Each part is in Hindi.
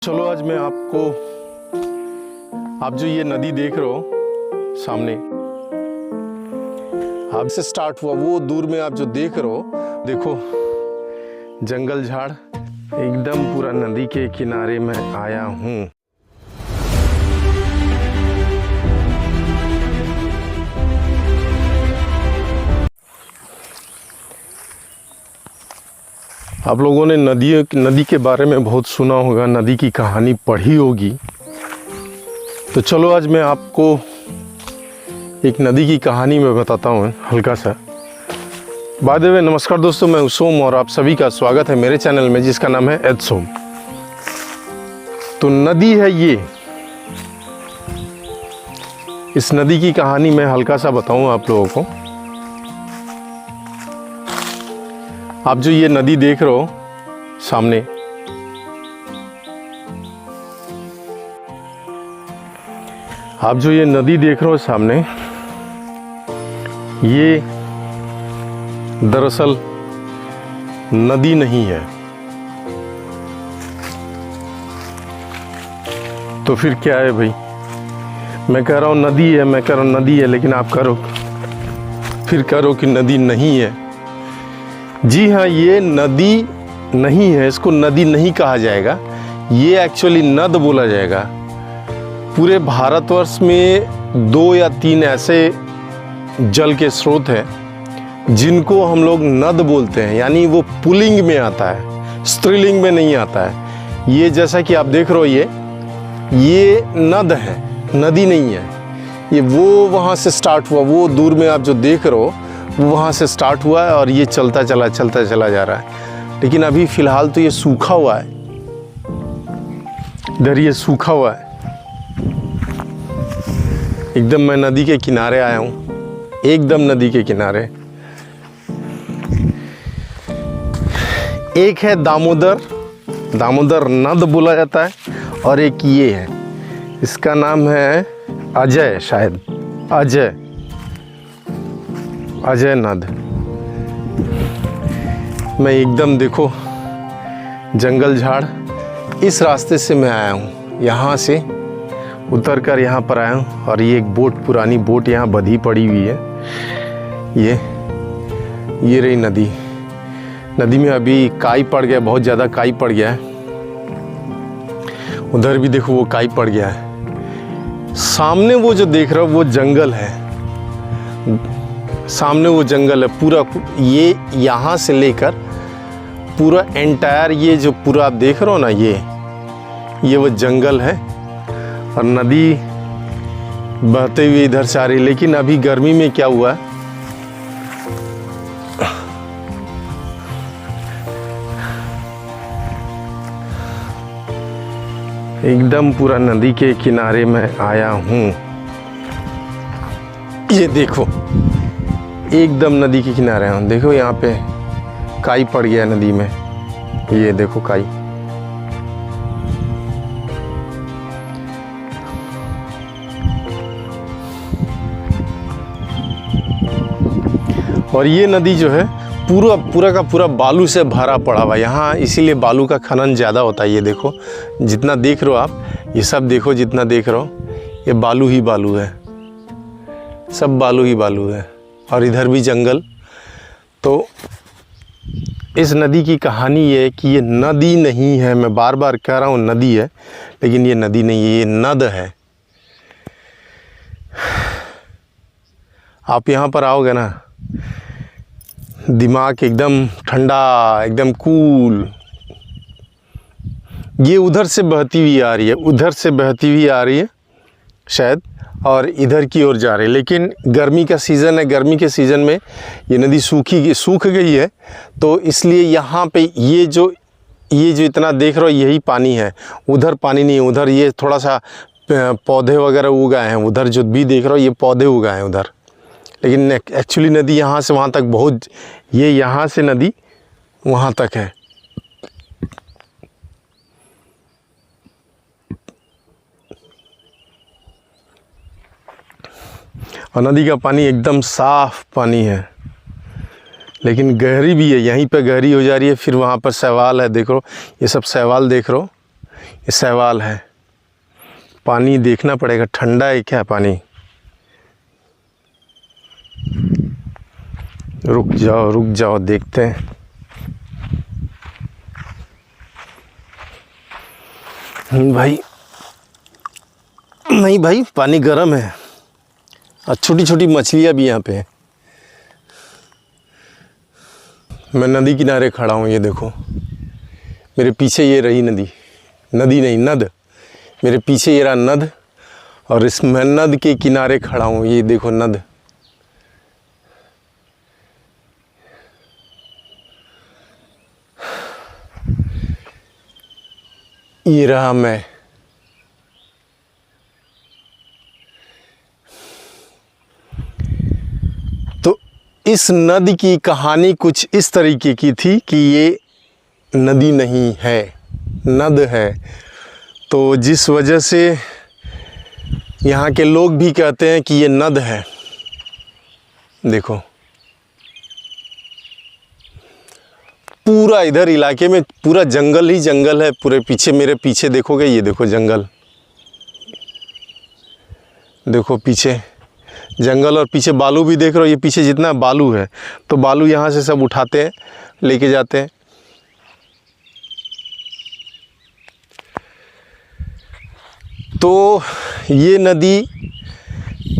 चलो आज मैं आपको, आप जो ये नदी देख रहे हो सामने, आपसे स्टार्ट हुआ वो दूर में आप जो देख रहे हो, देखो जंगल झाड़ एकदम पूरा नदी के किनारे में आया हूँ। आप लोगों ने नदी के बारे में बहुत सुना होगा, नदी की कहानी पढ़ी होगी। तो चलो आज मैं आपको एक नदी की कहानी में बताता हूँ हल्का सा। बाय द वे, नमस्कार दोस्तों, मैं सोम और आप सभी का स्वागत है मेरे चैनल में जिसका नाम है एड सोम। तो नदी है ये, इस नदी की कहानी मैं हल्का सा बताऊँ आप लोगों को। आप जो ये नदी देख रहे हो सामने, आप जो ये नदी देख रहे हो सामने, ये दरअसल नदी नहीं है। तो फिर क्या है भाई? मैं कह रहा हूँ नदी है, मैं कह रहा हूँ नदी है, लेकिन आप करो कि नदी नहीं है। जी हाँ, ये नदी नहीं है, इसको नदी नहीं कहा जाएगा, ये एक्चुअली नद बोला जाएगा। पूरे भारतवर्ष में 2 या 3 ऐसे जल के स्रोत हैं जिनको हम लोग नद बोलते हैं, यानी वो पुल्लिंग में आता है, स्त्रीलिंग में नहीं आता है। ये जैसा कि आप देख रहे हो, ये नद है, नदी नहीं है। ये वो वहाँ से स्टार्ट हुआ, वो दूर में आप जो देख रहे हो वो वहाँ से स्टार्ट हुआ है और ये चलता चला जा रहा है। लेकिन अभी फ़िलहाल तो ये सूखा हुआ है, इधर ये सूखा हुआ है। एकदम मैं नदी के किनारे आया हूँ, एकदम नदी के किनारे। एक है दामोदर नद बोला जाता है, और एक ये है, इसका नाम है अजय, शायद अजय नद। मैं एकदम देखो जंगल झाड़, इस रास्ते से मैं आया हूँ, यहाँ से उतर कर यहाँ पर आया हूँ। और ये एक बोट, पुरानी बोट यहाँ बंधी पड़ी हुई है। ये रही नदी में अभी काई पड़ गया, बहुत ज़्यादा काई पड़ गया है। उधर भी देखो वो काई पड़ गया है। सामने वो जो देख रहे हो वो जंगल है, सामने वो जंगल है पूरा। ये यहाँ से लेकर पूरा एंटायर, ये जो पूरा आप देख रहे हो ना, ये वो जंगल है और नदी बहते हुए इधर से आ रही। लेकिन अभी गर्मी में क्या हुआ है, एकदम पूरा नदी के किनारे में आया हूँ। ये देखो एकदम नदी के किनारे हूँ। देखो यहाँ पे काई पड़ गया नदी में, ये देखो काई। और ये नदी जो है पूरा का पूरा बालू से भरा पड़ा हुआ यहाँ, इसीलिए बालू का खनन ज़्यादा होता है। ये देखो जितना देख रहे हो आप, ये सब देखो जितना देख रहे हो, ये बालू ही बालू है, सब बालू ही बालू है। और इधर भी जंगल। तो इस नदी की कहानी ये है कि ये नदी नहीं है, मैं बार बार कह रहा हूँ नदी है, लेकिन ये नदी नहीं है, ये नद है। आप यहाँ पर आओगे ना, दिमाग एकदम ठंडा, एकदम कूल। ये उधर से बहती हुई आ रही है, उधर से बहती हुई आ रही है शायद, और इधर की ओर जा रही है। लेकिन गर्मी का सीज़न है, गर्मी के सीज़न में ये नदी सूख गई है, तो इसलिए यहाँ पे ये जो इतना देख रहे हो यही पानी है, उधर पानी नहीं है। उधर ये थोड़ा सा पौधे वगैरह उगाए हैं, उधर जो भी देख रहे हो ये पौधे उगाए हैं उधर। लेकिन एक्चुअली नदी यहाँ से वहाँ तक बहुत, ये यहाँ से नदी वहाँ तक है। और नदी का पानी एकदम साफ पानी है, लेकिन गहरी भी है, यहीं पे गहरी हो जा रही है। फिर वहाँ पर शैवाल है, देखो ये सब शैवाल देख रहे हो, ये सवाल है। पानी देखना पड़ेगा, ठंडा है क्या पानी। रुक जाओ देखते हैं। भाई नहीं भाई, पानी गर्म है और छोटी छोटी मछलियाँ भी यहाँ पे हैं। मैं नदी किनारे खड़ा हूँ, ये देखो मेरे पीछे ये रही नदी नहीं नद, मेरे पीछे ये रहा नद और इस मैं नद के किनारे खड़ा हूँ। ये देखो नद, ये रहा मैं। तो इस नदी की कहानी कुछ इस तरीके की थी कि ये नदी नहीं है, नद है। तो जिस वजह से यहाँ के लोग भी कहते हैं कि ये नद है। देखो पूरा इधर इलाके में पूरा जंगल ही जंगल है। पूरे पीछे, मेरे पीछे देखोगे, ये देखो जंगल, देखो पीछे जंगल और पीछे बालू भी देख रहे हो। ये पीछे जितना बालू है, तो बालू यहाँ से सब उठाते हैं, लेके जाते हैं। तो ये नदी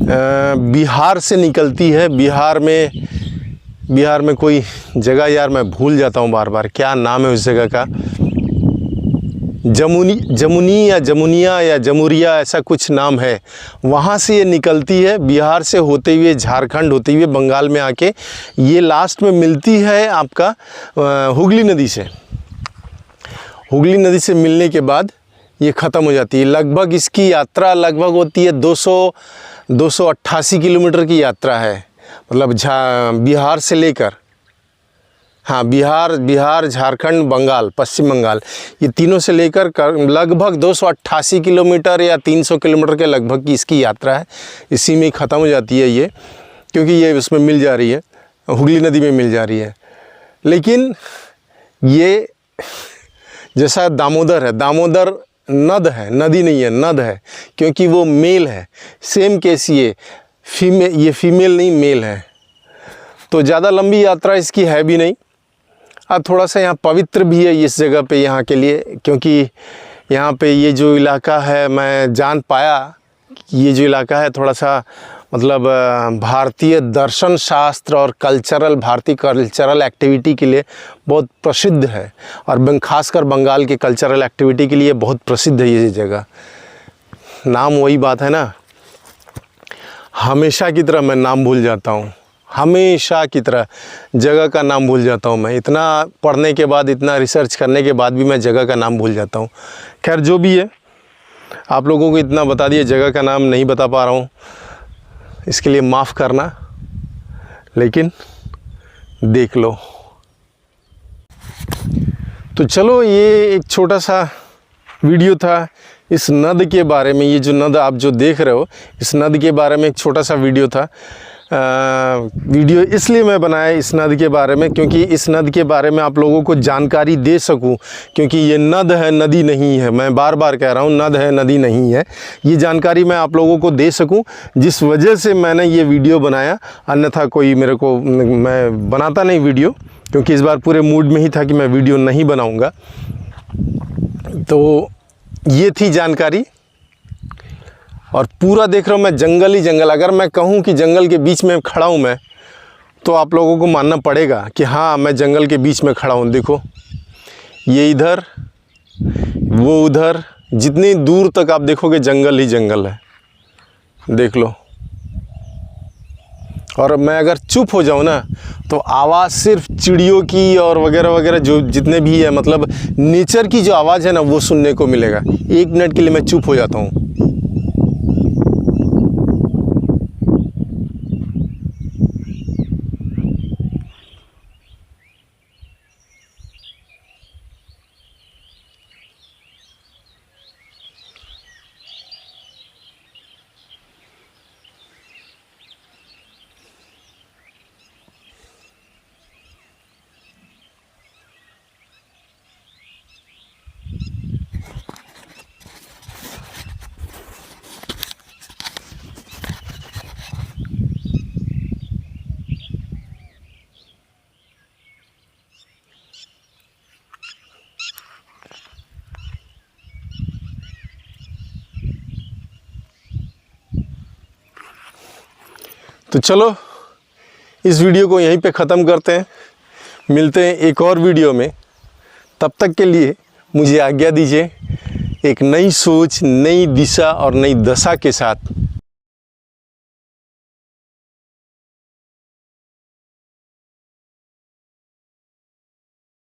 बिहार से निकलती है। बिहार में कोई जगह, यार मैं भूल जाता हूँ बार बार, क्या नाम है उस जगह का, जमुनी या जमुनिया या जमुरिया ऐसा कुछ नाम है। वहाँ से ये निकलती है, बिहार से होते हुए झारखंड होते हुए बंगाल में आके ये लास्ट में मिलती है आपका हुगली नदी से। हुगली नदी से मिलने के बाद ये ख़त्म हो जाती है। लगभग इसकी यात्रा लगभग होती है 288 किलोमीटर की यात्रा है। मतलब बिहार से लेकर, हाँ बिहार झारखंड बंगाल पश्चिम बंगाल, ये तीनों से लेकर लगभग 288 किलोमीटर या 300 किलोमीटर के लगभग की इसकी यात्रा है। इसी में ख़त्म हो जाती है ये, क्योंकि ये उसमें मिल जा रही है, हुगली नदी में मिल जा रही है। लेकिन ये जैसा दामोदर है, दामोदर नद है, नदी नहीं है, नद है, क्योंकि वो मेल है। सेम केस ये फीमेल नहीं, मेल है। तो ज़्यादा लंबी यात्रा इसकी है भी नहीं। अब थोड़ा सा यहाँ पवित्र भी है इस जगह पे यहाँ के लिए, क्योंकि यहाँ पे ये जो इलाका है, मैं जान पाया कि ये जो इलाका है थोड़ा सा मतलब भारतीय दर्शन शास्त्र और भारतीय कल्चरल एक्टिविटी के लिए बहुत प्रसिद्ध है। और खासकर बंगाल के कल्चरल एक्टिविटी के लिए बहुत प्रसिद्ध है ये जगह। नाम वही बात है ना, हमेशा की तरह मैं नाम भूल जाता हूँ, हमेशा की तरह जगह का नाम भूल जाता हूँ मैं। इतना पढ़ने के बाद, इतना रिसर्च करने के बाद भी मैं जगह का नाम भूल जाता हूँ। खैर जो भी है, आप लोगों को इतना बता दिया, जगह का नाम नहीं बता पा रहा हूँ, इसके लिए माफ़ करना। लेकिन देख लो। तो चलो, ये एक छोटा सा वीडियो था इस नद के बारे में। ये जो नद आप जो देख रहे हो, इस नद के बारे में एक छोटा सा वीडियो था। वीडियो इसलिए मैं बनाया इस नद के बारे में, क्योंकि इस नद के बारे में आप लोगों को जानकारी दे सकूं। क्योंकि ये नद है, नदी नहीं है। मैं बार बार कह रहा हूं, नद है, नदी नहीं है। ये जानकारी मैं आप लोगों को दे सकूं, जिस वजह से मैंने ये वीडियो बनाया। अन्यथा कोई मैं बनाता नहीं वीडियो, क्योंकि इस बार पूरे मूड में ही था कि मैं वीडियो नहीं बनाऊँगा। तो ये थी जानकारी। और पूरा देख रहा हूँ मैं, जंगल ही जंगल। अगर मैं कहूँ कि जंगल के बीच में खड़ा हूँ मैं, तो आप लोगों को मानना पड़ेगा कि हाँ, मैं जंगल के बीच में खड़ा हूँ। देखो ये इधर, वो उधर, जितनी दूर तक आप देखोगे जंगल ही जंगल है। देख लो। और मैं अगर चुप हो जाऊँ ना, तो आवाज़ सिर्फ चिड़ियों की और वगैरह वगैरह जो जितने भी है, मतलब नेचर की जो आवाज़ है ना, वो सुनने को मिलेगा। 1 मिनट के लिए मैं चुप हो जाता हूँ। तो चलो इस वीडियो को यहीं पे ख़त्म करते हैं, मिलते हैं एक और वीडियो में। तब तक के लिए मुझे आज्ञा दीजिए, एक नई सोच, नई दिशा और नई दशा के साथ